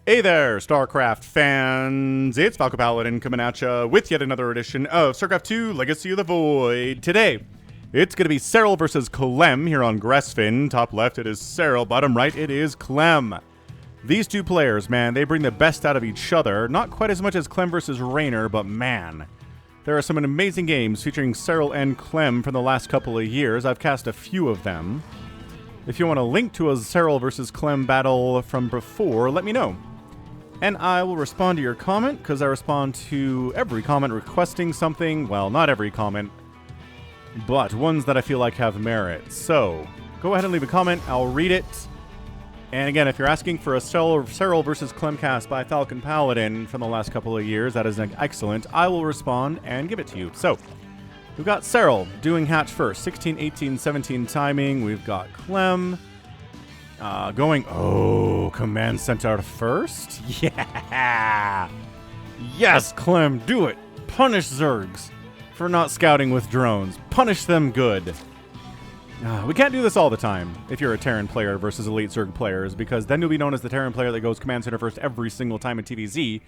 Hey there, StarCraft fans! It's falconpaladin coming at ya with yet another edition of StarCraft 2 Legacy of the Void. Today, it's going to be Serral versus Clem here on Gresvan. Top left, it is Serral. Bottom right, it is Clem. These two players, man, they bring the best out of each other. Not quite as much as Clem versus Raynor, but man, there are some amazing games featuring Serral and Clem from the last couple of years. I've cast a few of them. If you want a link to a Serral versus Clem battle from before, let me know. And I will respond to your comment, because I respond to every comment requesting something. Well, not every comment, but ones that I feel like have merit. So, go ahead and leave a comment. I'll read it. And again, if you're asking for a Serral versus Clem cast by falconpaladin from the last couple of years, that is excellent. I will respond and give it to you. So, we've got Serral doing hatch first. 16, 18, 17 timing. We've got Clem going, command center first? Yeah! Yes, Clem, do it! Punish Zergs for not scouting with drones. Punish them good. We can't do this all the time if you're a Terran player versus elite Zerg players, because then you'll be known as the Terran player that goes command center first every single time in TVZ,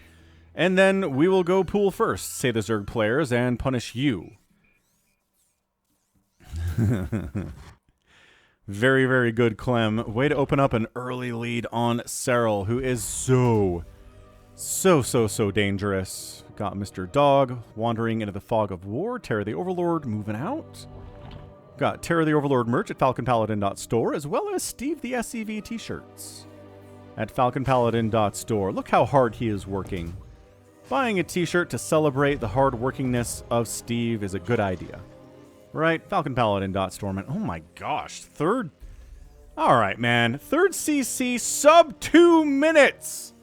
and then we will go pool first, say the Zerg players, and punish you. Very, very good, Clem. Way to open up an early lead on Serral, who is so dangerous. Got Mr. Dog wandering into the fog of war. Terror the Overlord moving out. Got Terror the Overlord merch at falconpaladin.store, as well as Steve the SCV t-shirts at falconpaladin.store. Look how hard he is working. Buying a t-shirt to celebrate the hard workingness of Steve is a good idea. Right, falconpaladin.store, man. Oh my gosh, third. All right, man. Third CC, sub 2 minutes.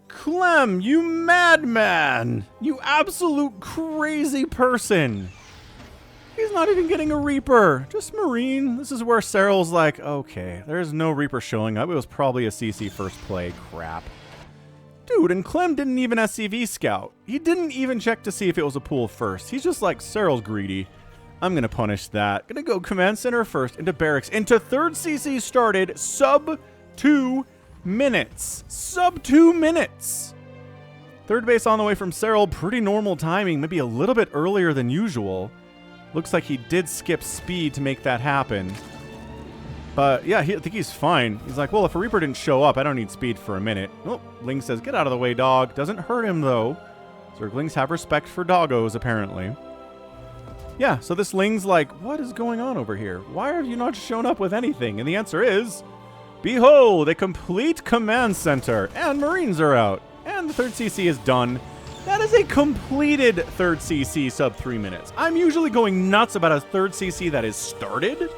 Clem, you madman. You absolute crazy person. He's not even getting a Reaper. Just Marine. This is where Serral's like, okay, there's no Reaper showing up. It was probably a CC first play. Crap. Dude, and Clem didn't even SCV scout. He didn't even check to see if it was a pool first. He's just like, Serral's greedy. I'm going to punish that. Going to go command center first, into barracks, into third CC started, sub 2 minutes. Sub 2 minutes. Third base on the way from Serral, pretty normal timing, maybe a little bit earlier than usual. Looks like he did skip speed to make that happen. But yeah, I think he's fine. He's like, well, if a Reaper didn't show up, I don't need speed for a minute. Oh, Ling says, get out of the way, dog. Doesn't hurt him, though. Zerglings have respect for doggos, apparently. Yeah, so this Ling's like, what is going on over here? Why have you not shown up with anything? And the answer is, behold, a complete command center. And Marines are out. And the third CC is done. That is a completed third CC sub 3 minutes. I'm usually going nuts about a third CC that is started.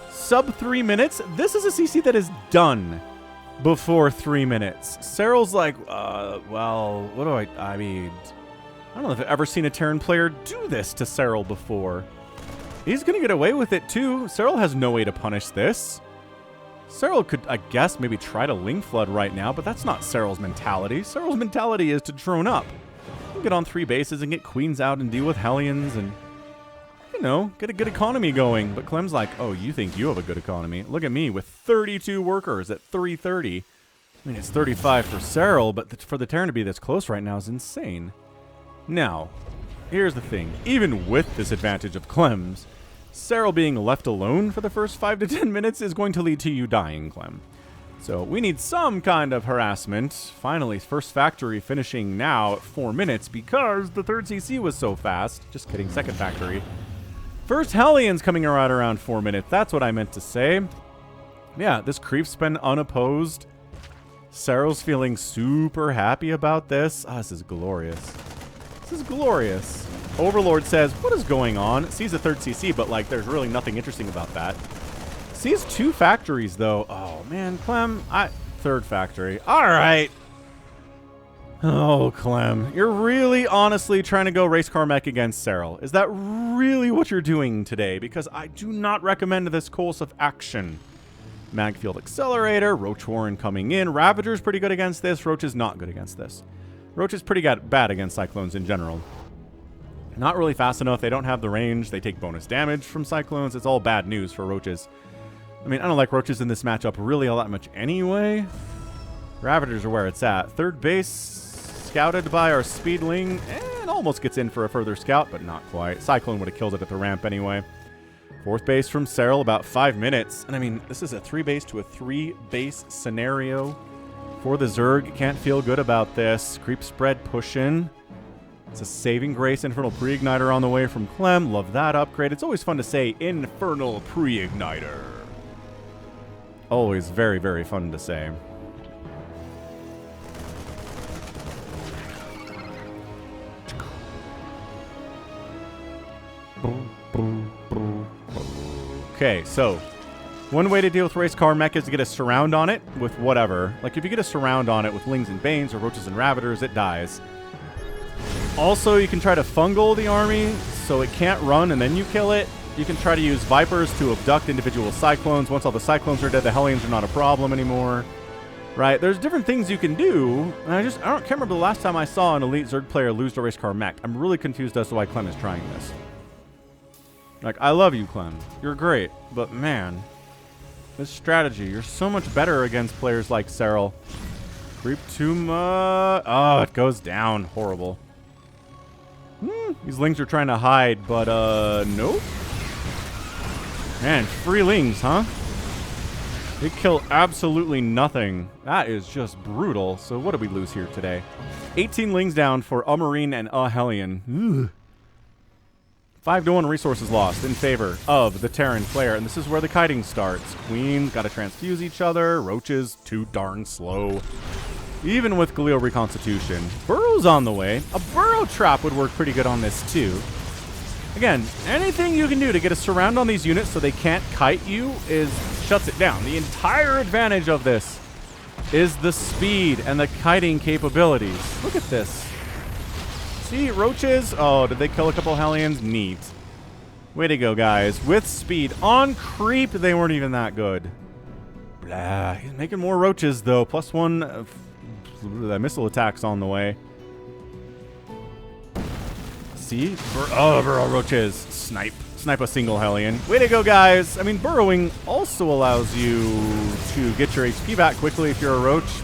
Sub 3 minutes. This is a CC that is done before 3 minutes. Serral's like, well, what do I mean, I don't know if I've ever seen a Terran player do this to Serral before. He's going to get away with it too. Serral has no way to punish this. Serral could, I guess, maybe try to Ling Flood right now, but that's not Serral's mentality. Serral's mentality is to drone up. Get on 3 bases and get queens out and deal with Hellions and, you know, get a good economy going. But Clem's like, oh, you think you have a good economy? Look at me with 32 workers at 330. I mean, it's 35 for Serral, but for the Terran to be this close right now is insane. Now, here's the thing. Even with this advantage of Clem's, Serral being left alone for the first 5 to 10 minutes is going to lead to you dying, Clem. So we need some kind of harassment. Finally, first factory finishing now at 4 minutes because the third CC was so fast. Just kidding, second factory. First Hellions coming around 4 minutes. That's what I meant to say. Yeah, this creep's been unopposed. Serral's feeling super happy about this. This is glorious. This is glorious. Overlord says, what is going on? Sees a third CC, but like there's really nothing interesting about that. Sees 2 factories, though. Oh, man, Clem. Third factory. All right. Oh, Clem. You're really honestly trying to go Racecar Mech against Serral. Is that really what you're doing today? Because I do not recommend this course of action. Magfield Accelerator. Roach Warren coming in. Ravager's pretty good against this. Roach is not good against this. Roach is pretty bad against Cyclones in general. Not really fast enough. They don't have the range. They take bonus damage from Cyclones. It's all bad news for Roaches. I mean, I don't like Roaches in this matchup really all that much anyway. Ravagers are where it's at. Third base, scouted by our speedling, and almost gets in for a further scout, but not quite. Cyclone would have killed it at the ramp anyway. Fourth base from Serral, about 5 minutes. And I mean, this is a 3-base to a 3-base scenario for the Zerg. Can't feel good about this. Creep spread pushing. It's a Saving Grace Infernal Pre-Igniter on the way from Clem. Love that upgrade. It's always fun to say Infernal Pre-Igniter. Always very, very fun to say. Okay, so one way to deal with Racecar Mech is to get a surround on it with whatever. Like, if you get a surround on it with Lings and Banes or Roaches and Ravagers, it dies. Also, you can try to fungal the army so it can't run and then you kill it. You can try to use Vipers to abduct individual Cyclones. Once all the Cyclones are dead, the Hellions are not a problem anymore. Right? There's different things you can do. And I can't remember the last time I saw an Elite Zerg player lose to Racecar Mech. I'm really confused as to why Clem is trying this. Like, I love you, Clem. You're great. But, man, this strategy, you're so much better against players like Serral. Creep too much. Oh, it goes down. Horrible. These Lings are trying to hide, but, nope. Man, free Lings, huh? They kill absolutely nothing. That is just brutal. So what did we lose here today? 18 Lings down for a Marine and a Hellion. Ugh. 5-1 resources lost in favor of the Terran player, and this is where the kiting starts. Queens got to transfuse each other. Roaches, too darn slow. Even with Galil Reconstitution. Burrow's on the way. A burrow trap would work pretty good on this, too. Again, anything you can do to get a surround on these units so they can't kite you shuts it down. The entire advantage of this is the speed and the kiting capabilities. Look at this. See, Roaches. Oh, did they kill a couple Hellions? Neat. Way to go, guys. With speed. On creep, they weren't even that good. Blah. He's making more Roaches, though. +1 missile attacks on the way. See? Burrow Roaches. Snipe a single Hellion. Way to go, guys. I mean, burrowing also allows you to get your HP back quickly if you're a Roach.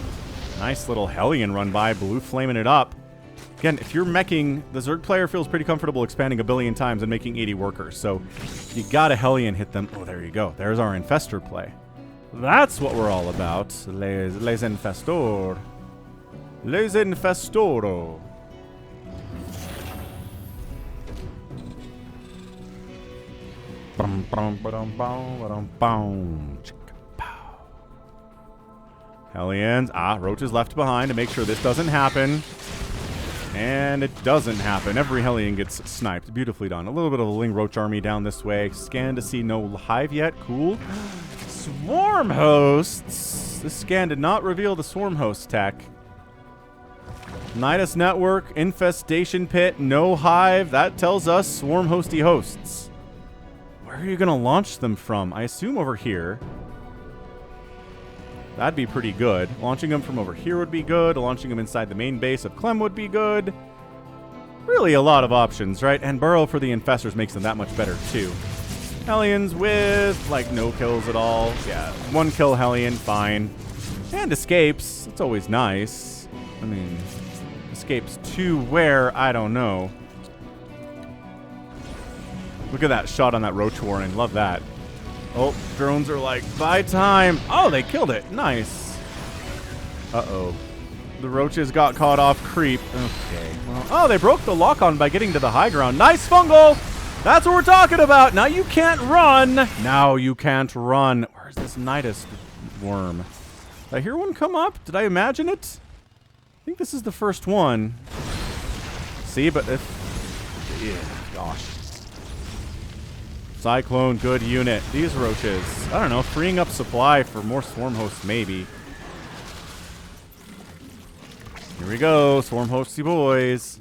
Nice little Hellion run by. Blue flaming it up. Again, if you're meching, the Zerg player feels pretty comfortable expanding a billion times and making 80 workers. So you got a Hellion hit them. Oh, there you go. There's our Infestor play. That's what we're all about. Les Infestor. Les Infestoro. Hellions. Roaches left behind to make sure this doesn't happen. And it doesn't happen. Every Hellion gets sniped. Beautifully done. A little bit of a Ling Roach army down this way. Scan to see no hive yet. Cool. Swarm hosts. This scan did not reveal the swarm host tech. Nidus network, infestation pit, no hive. That tells us swarm hosty hosts. Where are you going to launch them from? I assume over here. That'd be pretty good. Launching them from over here would be good. Launching them inside the main base of Clem would be good. Really a lot of options, right? And Burrow for the Infestors makes them that much better, too. Hellions with, like, no kills at all. Yeah, 1 kill Hellion, fine. And escapes. It's always nice. I mean, escapes to where? I don't know. Look at that shot on that Roach Warren. Love that. Oh, drones are like, buy time. Oh, they killed it. Nice. Uh-oh. The Roaches got caught off creep. Okay. Well, oh, they broke the lock-on by getting to the high ground. Nice fungal. That's what we're talking about. Now you can't run. Now you can't run. Where's this Nidus worm? Did I hear one come up? Did I imagine it? I think this is the first one. See, but if... Yeah, gosh. Cyclone, good unit. These Roaches, I don't know, freeing up supply for more swarm hosts, maybe. Here we go, swarm hosty boys.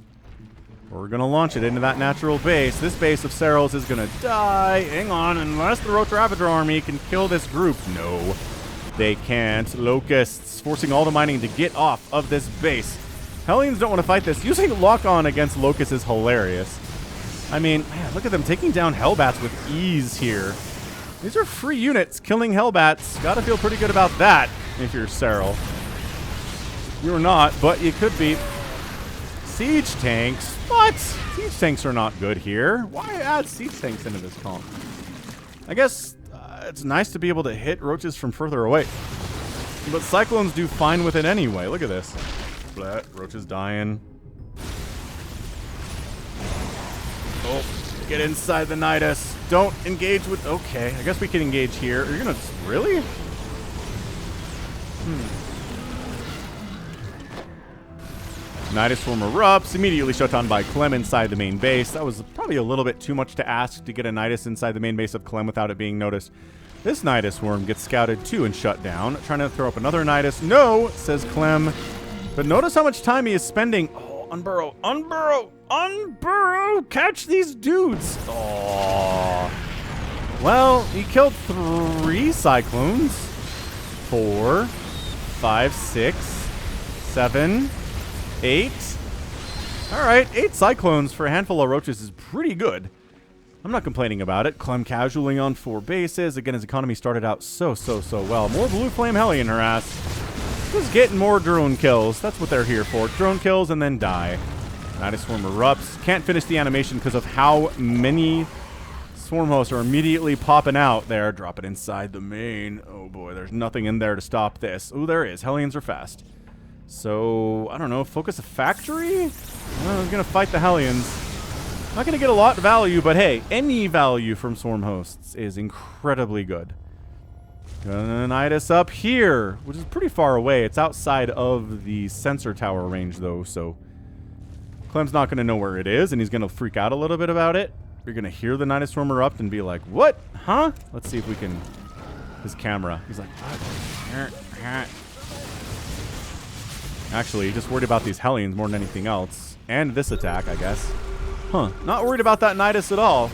We're going to launch it into that natural base. This base of Serral's is going to die. Hang on, unless the Roach Ravager army can kill this group. No, they can't. Locusts forcing all the mining to get off of this base. Hellions don't want to fight this. Using lock-on against Locusts is hilarious. I mean, man, look at them taking down Hellbats with ease here. These are free units killing Hellbats. Gotta feel pretty good about that if you're Serral. You're not, but you could be. Siege tanks? What? Siege tanks are not good here. Why add siege tanks into this comp? I guess it's nice to be able to hit roaches from further away. But cyclones do fine with it anyway. Look at this. Blah, roaches dying. Oh, get inside the Nidus. Don't engage with... Okay, I guess we can engage here. Are you gonna... Really? Nidus Swarm erupts, immediately shut down by Clem inside the main base. That was probably a little bit too much to ask to get a Nidus inside the main base of Clem without it being noticed. This Nidus Swarm gets scouted too and shut down. Trying to throw up another Nidus. No, says Clem. But notice how much time he is spending. Oh, unburrow, unburrow, unburrow. Catch these dudes. Oh. Well, he killed 3 Cyclones. 4, 5, 6, 7, 8. All right, 8 Cyclones for a handful of roaches is pretty good. I'm not complaining about it. Clem casualing on 4 bases. Again, his economy started out so well. More Blue Flame Hellion harass. Just getting more drone kills. That's what they're here for. Drone kills and then die. Nidus Swarm erupts. Can't finish the animation because of how many Swarm hosts are immediately popping out there. Drop it inside the main. Oh boy, there's nothing in there to stop this. Oh, there is. Hellions are fast. So, I don't know. Focus a factory? Well, he's going to fight the Hellions. Not going to get a lot of value, but hey, any value from Swarm hosts is incredibly good. Gonna Nidus up here, which is pretty far away. It's outside of the sensor tower range, though, so Clem's not going to know where it is, and he's going to freak out a little bit about it. You're going to hear the Nidus Swarm erupt and be like, what? Huh? Let's see if we can... His camera. He's like, what? Actually, he's just worried about these Hellions more than anything else. And this attack, I guess. Huh. Not worried about that Nidus at all.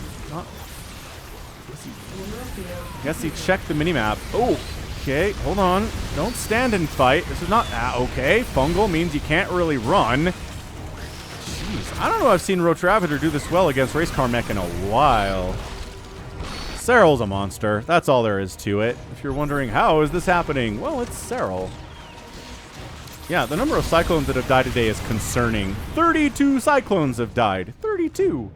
Guess he checked the minimap. Oh, okay. Hold on. Don't stand and fight. This is not... okay. Fungal means you can't really run. Jeez. I don't know if I've seen Roach Ravager do this well against Racecar Mech in a while. Serral's a monster. That's all there is to it. If you're wondering, how is this happening? Well, it's Serral. Yeah, the number of Cyclones that have died today is concerning. 32 Cyclones have died. 32.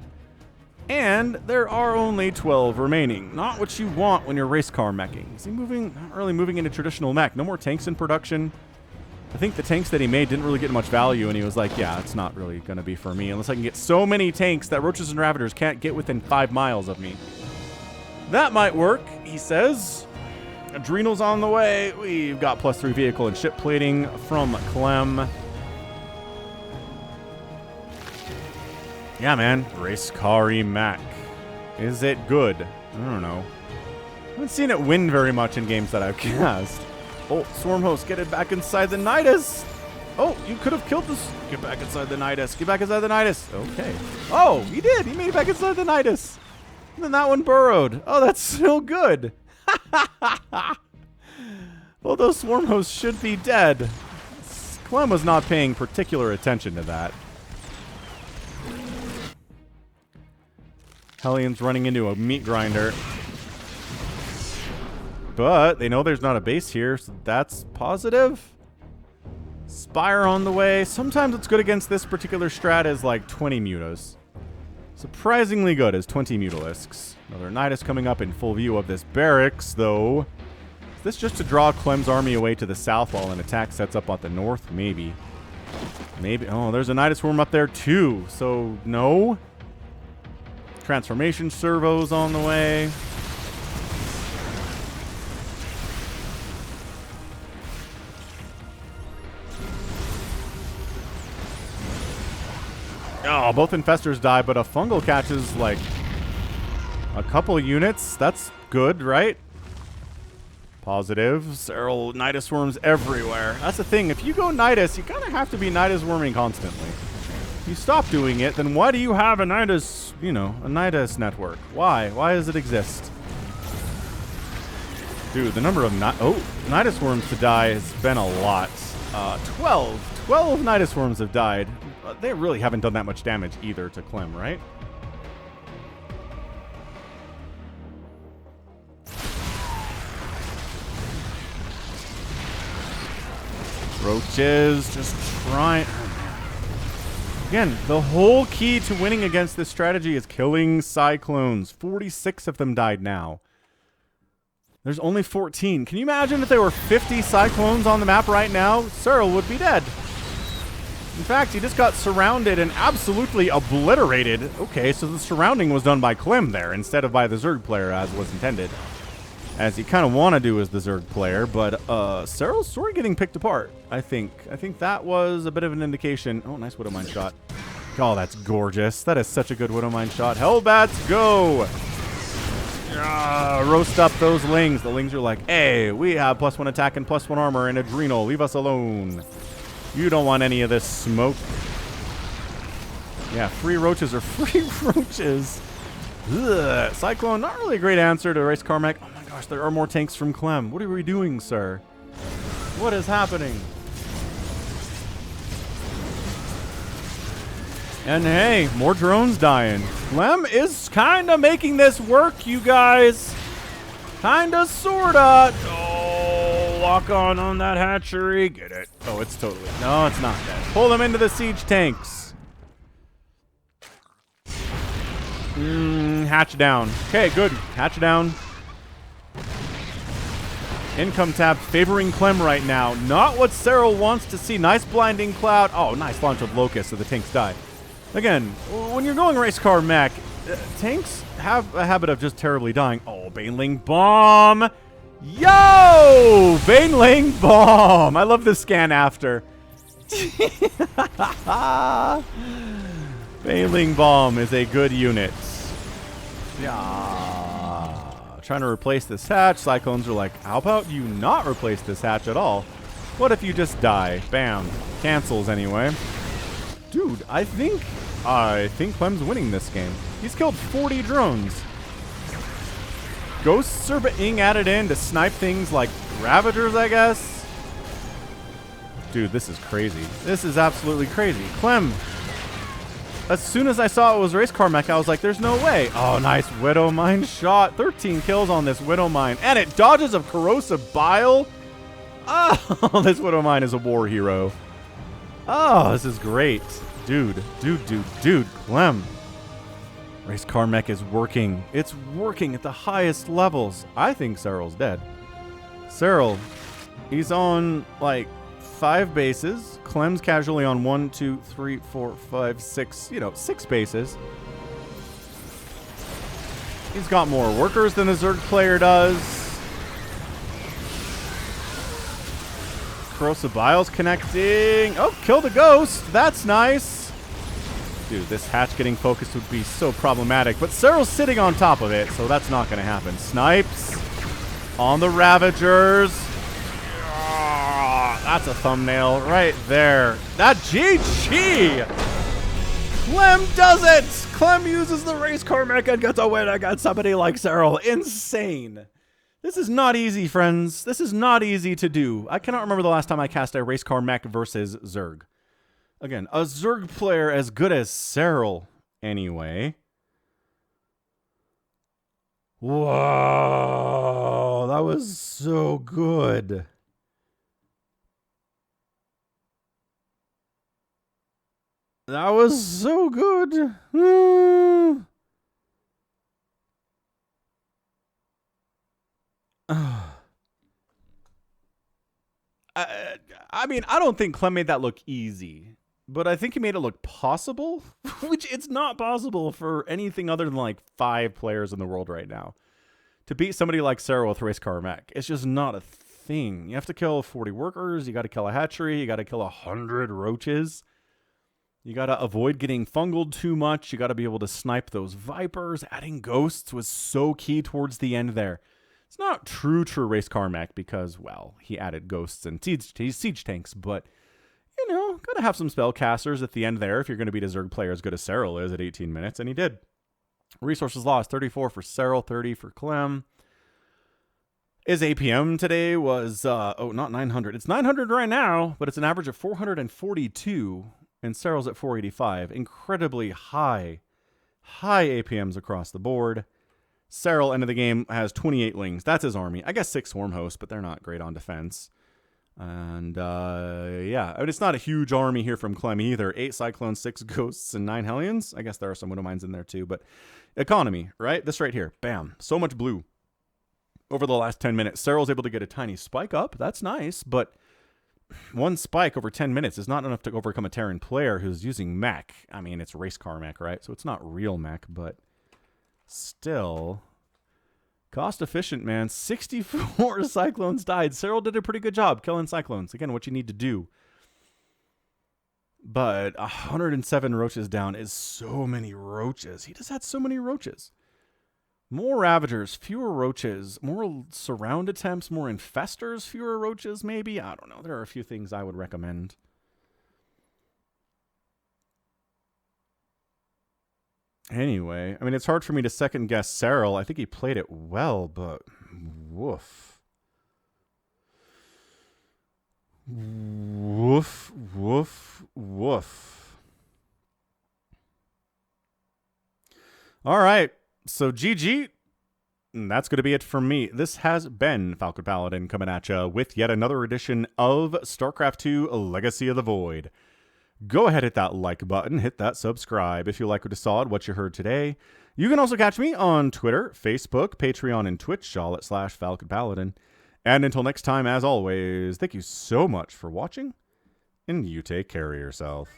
And there are only 12 remaining. Not what you want when you're Racecar meching. Is he moving? Not really moving into traditional mech. No more tanks in production. I think the tanks that he made didn't really get much value, and he was like, yeah, it's not really going to be for me unless I can get so many tanks that Roaches and Ravagers can't get within 5 miles of me. That might work, he says. Adrenals on the way. We've got +3 vehicle and ship plating from Clem. Yeah, man. Racecar Mech. Is it good? I don't know. I haven't seen it win very much in games that I've cast. Oh, Swarm Host, get it back inside the Nidus. Oh, you could have killed this. Get back inside the Nidus. Get back inside the Nidus. Okay. Oh, he did. He made it back inside the Nidus. And then that one burrowed. Oh, that's so good. Well, those Swarm Hosts should be dead. Clem was not paying particular attention to that. Hellions running into a meat grinder. But they know there's not a base here, so that's positive. Spire on the way. Sometimes it's good against this particular strat as like 20 mutas. Surprisingly good as 20 Mutalisks. Another Nidus coming up in full view of this barracks, though. Is this just to draw Clem's army away to the south while an attack sets up at the north? Maybe. Maybe. Oh, there's a Nidus Swarm up there, too. So, no. Transformation servos on the way. Oh, both infestors die, but a fungal catches, like, a couple units. That's good, right? Positive. Serral Nidus Swarms everywhere. That's the thing. If you go Nidus, you kind of have to be Nidus Worming constantly. If you stop doing it, then why do you have a Nidus, you know, a Nidus network? Why? Why does it exist? Dude, the number of Nidus Worms to die has been a lot. 12 Nidus Worms have died. They really haven't done that much damage either to Clem, right? Roaches just trying. Again, the whole key to winning against this strategy is killing cyclones. 46 of them died now. There's only 14. Can you imagine if there were 50 cyclones on the map right now? Serral would be dead. In fact, he just got surrounded and absolutely obliterated. Okay, so the surrounding was done by Clem there instead of by the Zerg player as was intended. As you kind of want to do as the Zerg player, but Serral's sort of getting picked apart, I think. I think that was a bit of an indication. Oh, nice Widowmine shot. Oh, that's gorgeous. That is such a good Widowmine shot. Hellbats, go! Roast up those Lings. The Lings are like, hey, we have +1 attack and +1 armor and Adrenal. Leave us alone. You don't want any of this smoke. Yeah, free roaches are free roaches. Ugh. Cyclone, not really a great answer to Racecar Mech. Oh my gosh, there are more tanks from Clem. What are we doing, sir? What is happening? And hey, more drones dying. Clem is kind of making this work, you guys. Kinda, sorta. Oh, lock on that hatchery. Get it. Oh, it's totally. No, it's not dead. Pull them into the siege tanks. Hatch down. Okay, good. Hatch down. Income tab favoring Clem right now. Not what Serral wants to see. Nice blinding cloud. Oh, nice launch of Locust so the tanks die. Again, when you're going Racecar Mech, tanks have a habit of just terribly dying. Oh, Baneling Bomb. Yo! Baneling Bomb. I love the scan after. Baneling Bomb is a good unit. Yeah. Trying to replace this hatch. Cyclones are like, how about you not replace this hatch at all? What if you just die? Bam. Cancels anyway. Dude, I think Clem's winning this game. He's killed 40 drones. Ghosts are being added in to snipe things like Ravagers, I guess. Dude, this is crazy. This is absolutely crazy. Clem, as soon as I saw it was Racecar Mech, I was like, there's no way. Oh, nice Widowmine shot. 13 kills on this Widowmine. And it dodges of Corrosive Bile. Oh, this Widowmine is a war hero. Oh, this is great. Dude. Clem. Racecar Mech is working. It's working at the highest levels. I think Serral's dead. Serral, he's on like 5 bases. Clem's casually on 1, 2, 3, 4, 5, 6, 6 bases. He's got more workers than the Zerg player does. Corrosive Bile's connecting. Oh, kill the ghost. That's nice. Dude, this hatch getting focused would be so problematic. But Serral's sitting on top of it, so that's not going to happen. Snipes on the Ravagers. That's a thumbnail right there. That GG! Clem does it! Clem uses the Racecar Mech and gets a win against somebody like Serral. Insane. This is not easy, friends. This is not easy to do. I cannot remember the last time I cast a Racecar Mech versus Zerg. Again, a Zerg player as good as Serral, anyway. Whoa, that was so good. That was so good. I mean, I don't think Clem made that look easy, but I think he made it look possible, which it's not possible for anything other than like 5 players in the world right now. To beat somebody like Serral with Racecar Mech, it's just not a thing. You have to kill 40 workers, you got to kill a hatchery, you got to kill 100 roaches. You got to avoid getting fungled too much. You got to be able to snipe those Vipers. Adding ghosts was so key towards the end there. It's not true Racecar Mech because, well, he added ghosts and siege tanks, but, got to have some spellcasters at the end there if you're going to beat a Zerg player as good as Serral is at 18 minutes, and he did. Resources lost, 34 for Serral, 30 for Clem. His APM today was, not 900. It's 900 right now, but it's an average of 442, and Serral's at 485. Incredibly high APMs across the board. Serral, end of the game, has 28 Lings. That's his army. I guess 6 Swarm Hosts, but they're not great on defense. And, yeah. I mean, it's not a huge army here from Clem either. 8 Cyclones, 6 Ghosts, and 9 Hellions. I guess there are some Widow Mines in there too, but economy, right? This right here. Bam. So much blue. Over the last 10 minutes, Serral's able to get a tiny spike up. That's nice, but one spike over 10 minutes is not enough to overcome a Terran player who's using Mech. I mean, it's Racecar Mech, right? So it's not real Mech, but still cost efficient, man. 64 Cyclones died. Serral did a pretty good job killing Cyclones. Again, what you need to do. But 107 roaches down is so many roaches. He just had so many roaches. More Ravagers, fewer roaches, more surround attempts, more infestors, fewer roaches, maybe? I don't know. There are a few things I would recommend. Anyway, I mean, it's hard for me to second guess Serral. I think he played it well, but woof. Woof, woof, woof. All right. So GG, and that's going to be it from me. This has been Falcon Paladin coming at you with yet another edition of StarCraft 2 Legacy of the Void. Go ahead, hit that like button, hit that subscribe if you like what you saw and what you heard today. You can also catch me on Twitter, Facebook, Patreon, and Twitch, all at /Falcon Paladin. And until next time, as always, thank you so much for watching, and you take care of yourself.